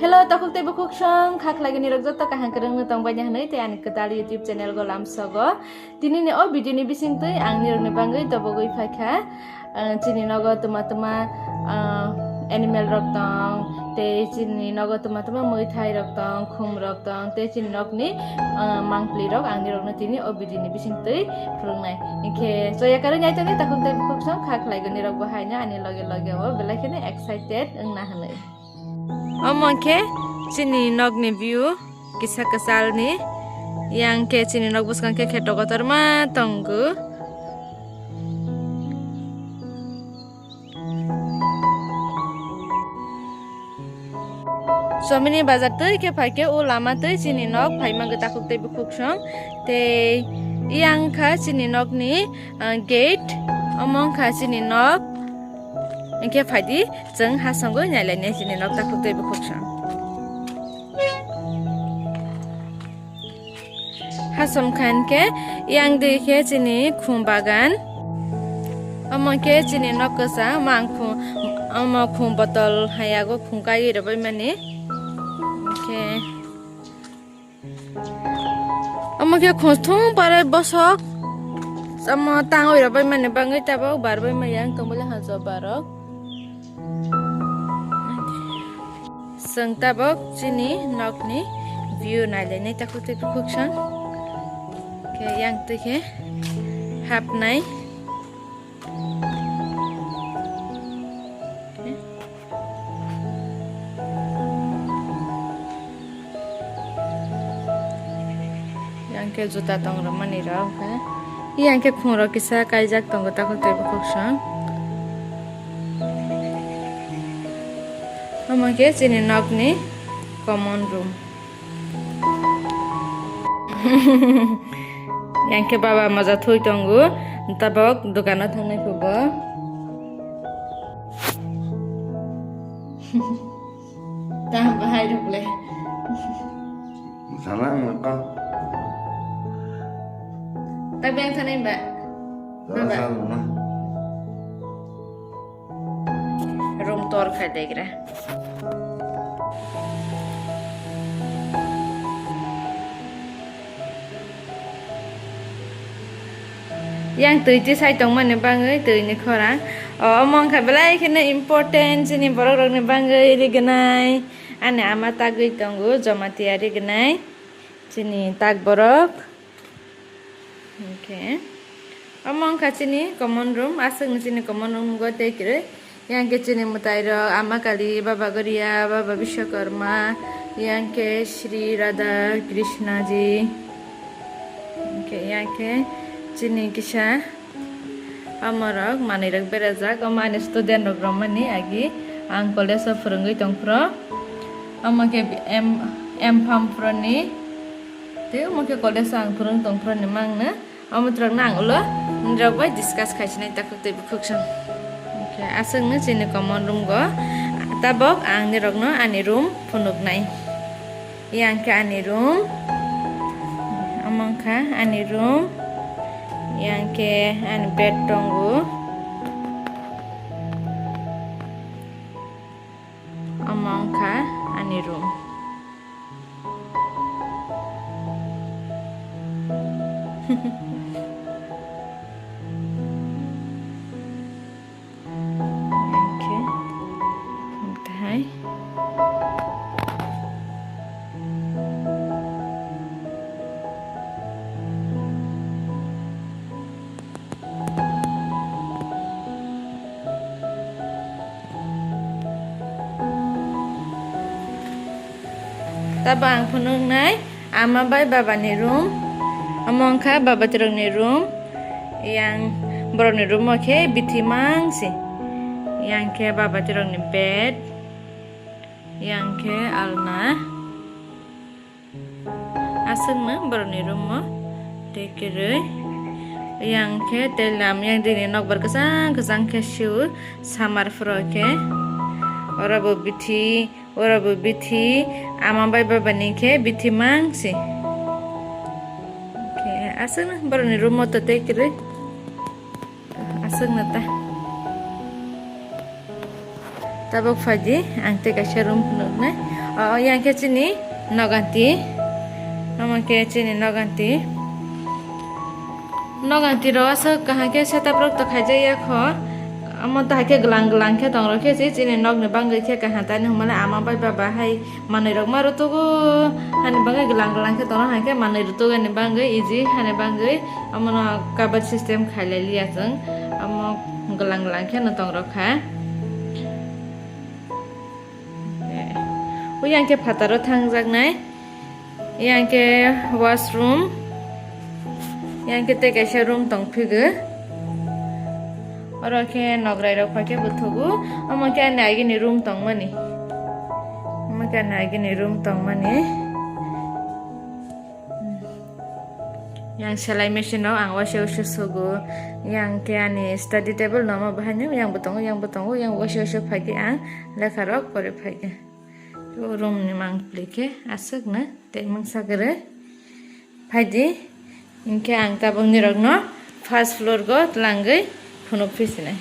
Hello, takuk teh bukuk song, kak lagi nih rokjot tak kahang kereng ngetong banyak nih teh anik ketali YouTube channel golam sogo. Tini nih oh video nih bising tuh ang nih rok banggai tobogoi fakha. Cini nogo tuma-tuma animal rok tong, teh cini nogo tuma-tuma muay thai rok tong, khum rok tong, teh cini nok nih mangpli rok ang nih rok nih tini oh video nih bising tuh kurang nih. Oke, so ya karena nyata nih takuk teh bukuk song, kak lagi nih rok bahaya ani loge-loge wo, belai kene excited nah nih. Omongke cini nog ni view kisah kesal ni yang ke cini nog buskan ke ketok ma tonggu suami ni bazar tu ke pakai ulama tu cini nog pai magata kukte bukuk song te yang ka cini nog ni gate omong ka cini nog Engke fadi jeng hasanggo nyalainnya sini nok takuk teh bukuk sang. Hasam kan ke yang deke sini kumbagan. Amang ke sini nok kesa mangku ama kum botol hayago kumkai rabai mane. Oke. Amang ke khostung pare bosok sama tangoi rabai mane bangai tabau barbai mayang tombole hazo barok. Sang tabok sini nok ni view nale ni takut te bukuk sang ke yang tu ke hap nai yang ke juta tong ramani rau ka yang ke khoro kisa kaijak tong takut te bukuk sang Amake sini nok ni common room. Yang ke baba maza thui tonggu, tabok dukanat hanai kubo. Tah bahai ruble. Salah ngaka. Tapi yang tanai mbak. Salah na. Room tour khai degra. Yang tuh sai tong mana bangai tuh ini korang. Omong kabelai kena important sini borok ni bangai ri genai. Ane amat tagui tonggu jomati ari genai. Sini tag borok. Oke. Omong sini common room asal ni sini common room go take re. Yang ke sini mutairo ama kali baba Goria baba Vishwakarma. Yang ke Shri Radha Krishna ji. Oke yang ke Cini kisah amarok manirok berajak amane student rok romani agi ang college of Furungui tongpro amake em pampro ni te amake college ang Furung tongpro ni mangna amutrok nang ulo nrok bai discuss khaisnai takuk te bukuksan oke asang na cini common room go tabok ang ni rok no ani room phunuk nai yang ke ani room amangkha ani room yang ke an bed tonggu amangka ani room oke entai Tabang punung nai ama bai baba ni room among kha baba tirong ni room yang boro ni room ke bitimang si yang ke baba tirong ni bed yang ke alna aseng na boro ni room mo tekere yang ke telam yang dini nok berkesang kesang ke shu samar froke ora bo bithi ama bai baba ni ke bithi mangsi oke asana barani room to tekre asana ta tabok faji ang te kasha room na yang ke chini noganti amake chini noganti ro asa kaha ke setup rok to khaijaya kho amo ta ke glang ke tong ro ke chini nog ne bang ke kaha ta ne humala ama bai baba hai manai rok maru to go hani bang glang ke tong ha ke manai ru to ga ne bang easy hani bang amo cover system khailai liya jang amo glang ke na tong ro kha yang ke phataro thangjak nai yang ke washroom yang ke te kaisa room tongphigo oro ke nograi rok phake buthugu amo ke nai ni room tongmani yang selai machine no ang washe sugu yang ke ani study table no bahanya yang butongo yang washe phake ang lekha rok pore phake room ni mang pleke asuk na te mang sagare phaidi inke ang tabang ni rok no first floor go tlangai phunuk pisine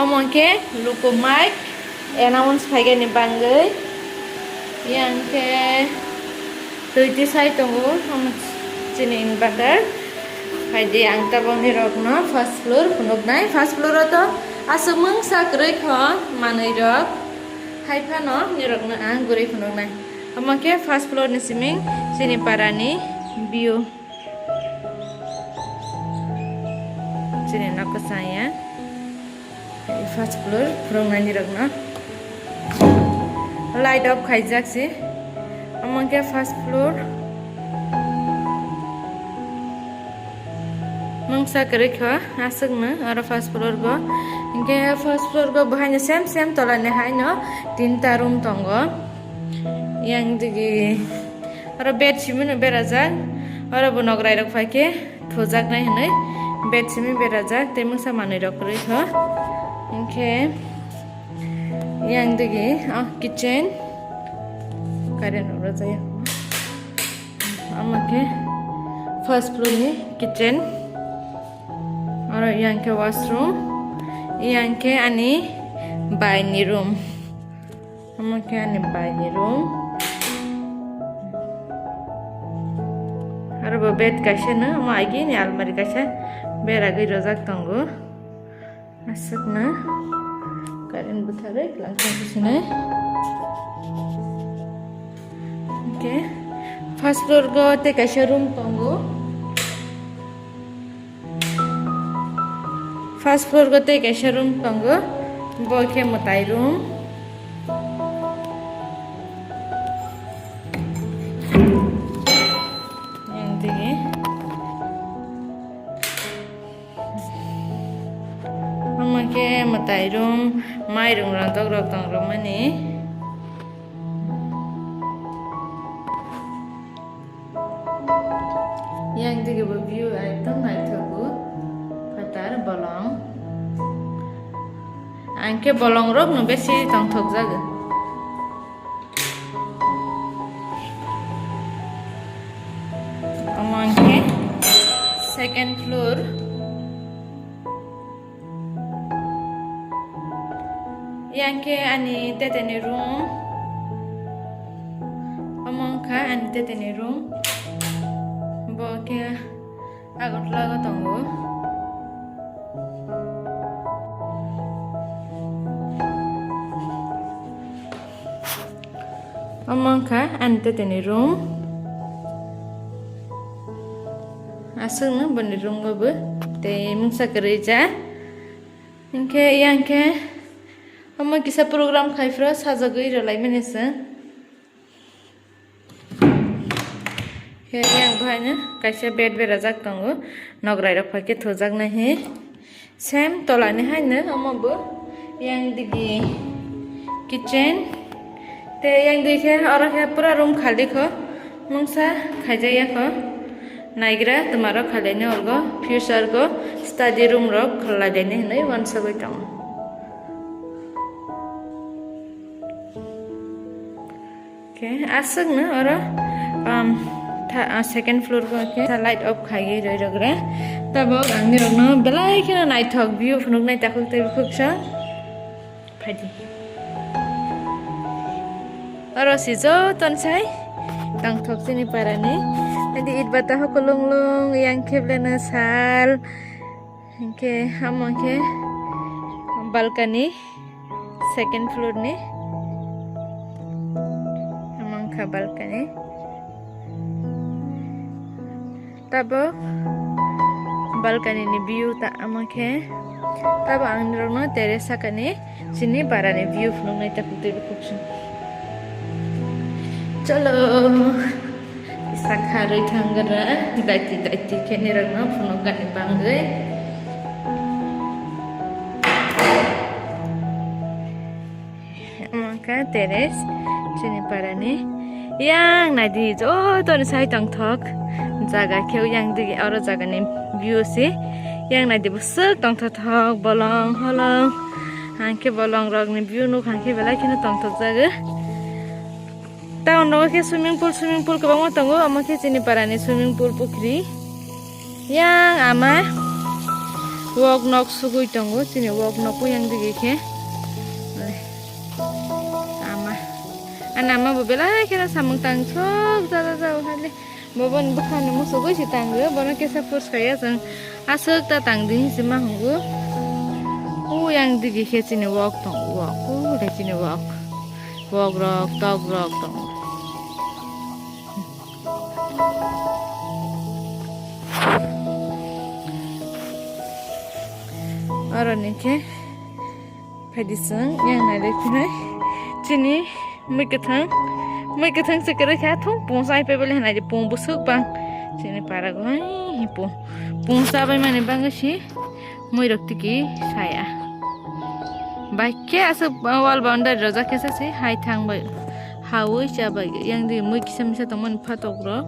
amonke luko mic announce phage ni bangai yang ke tuiti sai tongo chini inverter phaidi ang tabang ni rok no first floor phunuk nai first floor to asuk mang sakrei kho manai rok haifa no ni rok na ang gurei phunuk nai amake first floor ni siming sini parani view sini nak saya first floor phurong nani rok na light up khaijak si amake first floor mangsa kare kho asuk na aro first floor go inke first floor go bahanya same tola ne hai no tinta room tongo yang digi aro bed simin berajak aro bonograi rok phake thojak nai hanai bed simin berajak temung sa manai rok roi kho inke yang digi kitchen karen ro jaya amake first floor ni kitchen aro yang ke washroom yang ke ani baini room amake ani baini room aro bed kaisa na ama agi ni almari kaisa bera gai rojak tongo asuk na karen buthare langsung sini okay first floor go te kaisa room tongo first floor go te kaisa room tongo bo ke motai room yang digi amake motai room mai room rok tong room mani yang digi bo view ekdom naithogo phatar bolong angke bolong rok no besi tongthok jaga amangke second floor yang ke ani tetene room amangka ani tetene room bo ke agot laga tongo amangka ani tetene room asung na bani room go te mungsa kereja inke yang ke ama kisa program khaifra sajagoi ralai menesa he yang bhanya kaisa bed berajak tongo nograi rok phake thojak na he same tolani haina ama bo yang digi kitchen te yang dikhe ora khe pura room khali kho mungsa khaijaya kho naigra tumaro khalene orgo future go study room rok khala dene nei once agoi tongo okay asuk na ora second floor ko ke light off khai roi rogra tabo angni rokno belai khena naithok view phunuk nai takhuk te khuksa Padi. Aro si jo ton sai tang thok sini parani. Nanti it bata ho kolong yang keblena sal. Ke hamon ke balcony second floor ni. Hamon ka balcony. Tabo balcony ni view ta amake tabo ang nirno teresa kani sini parani view phunung nai ta kutu buksun chalo isa kharoi thangara daiti kene rno phunung kani bangai amaka teres sini parani yang nadi jo ton sai tang thok jaga kheu yang digi aro jaga ni view se yang nadi busuk tang thok bolong holong hanke bolong rog ni view nu hanke belai kena tang thok jaga tahu no ke swimming pool ke bang tango ama ke sini parani swimming pool pukri yang ama walk nok sugui tango sini walk nok yang digi ke Anama bobela kira samung tangthok jara hale bobon bukan musugo si tanggo bono kesa purs kaya sang asuk ta tangdi sima hungu yang digi khechine walk tong walk khechine walk rock tong aro nike padisang yang nade kunai chini Mui kethang sekere kha thong pung sai pe bele na je pung busuk bang sini para goi pung sa bai mane bang si mui rakti ki saya bai ke asu wall boundary raja kesa si hai thang bai hawi cha bai yang di mui kisam sa tamon phatok ro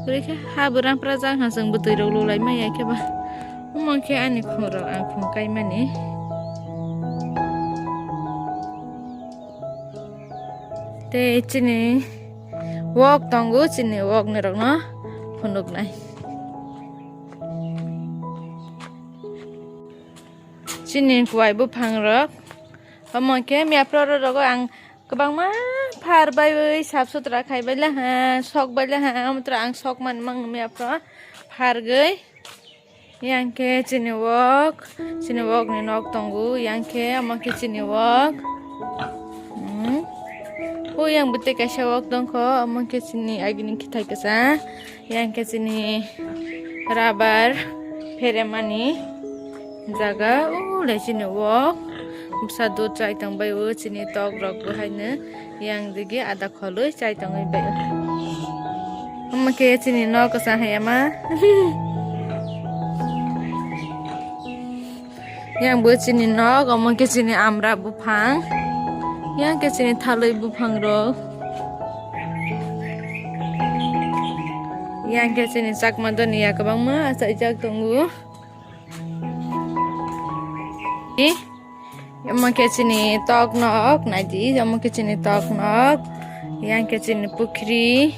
re kha ha burang pra jang ha sang butui ro lo lai mai ya ke ba mong ke ani khoro ang khung kai mane te chini walk tongo chini walk ni rokno phunuk nai chini kuai bu phang rok amon ke mia pro rogo ang kabang ma phar bai oi sap sutra khai baila ha sok baila ha amtra ang sok man mang mia pro phar gei yang ke chini walk ni nok tongo yang ke amon ke chini walk yang bute kasha walk dongko among ke sini agini kitai kasa yang ke sini rabar feremani jaga le sini walk sa do chai tang bai o sini tok rok bu haine yang digi ada kholoi chai tang bai among ke sini no kasa hayama yang bu sini no among ke sini amra bu phang yang ke sini thaloi bufang ro yang ke sini sakma doni ya kabang ma asa jak tunggu yang ke sini tok nok naji yang ke sini tok nok yang ke sini pukri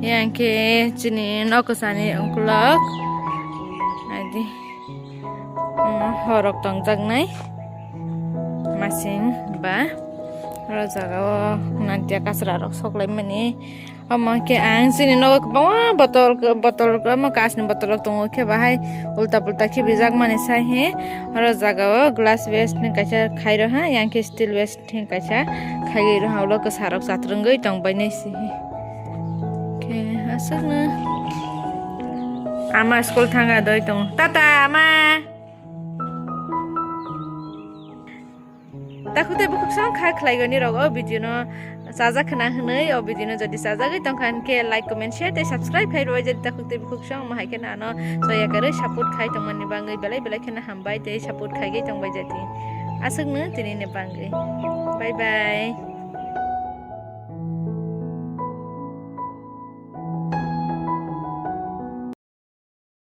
yang ke sini nokosani ongklok naji horok tong jak nai masing ba rajaga nanti kasra rok soklai mani ama ke ang sini no bawa botol ma kasni botol tongo ke bahai ulta pulta ke bijak mane sai he rajaga glass waste ni kacha khai ro ha yang ke steel waste ni kacha khai ro ha lo ka sarok satrungai tong bai nei si ke asana ama school thanga doi tong tata ama Takute bukuk sang khai khlai gani rogo video no saja khana hnei o video no jodi saja gai tong khan ke like comment share te subscribe khai roi jodi takute bukuk sang ma hai khana no soya kare support khai tong mani bangai belai khana hambai te support khai gai tong bai jati asuk ne tini ne bangai bye bye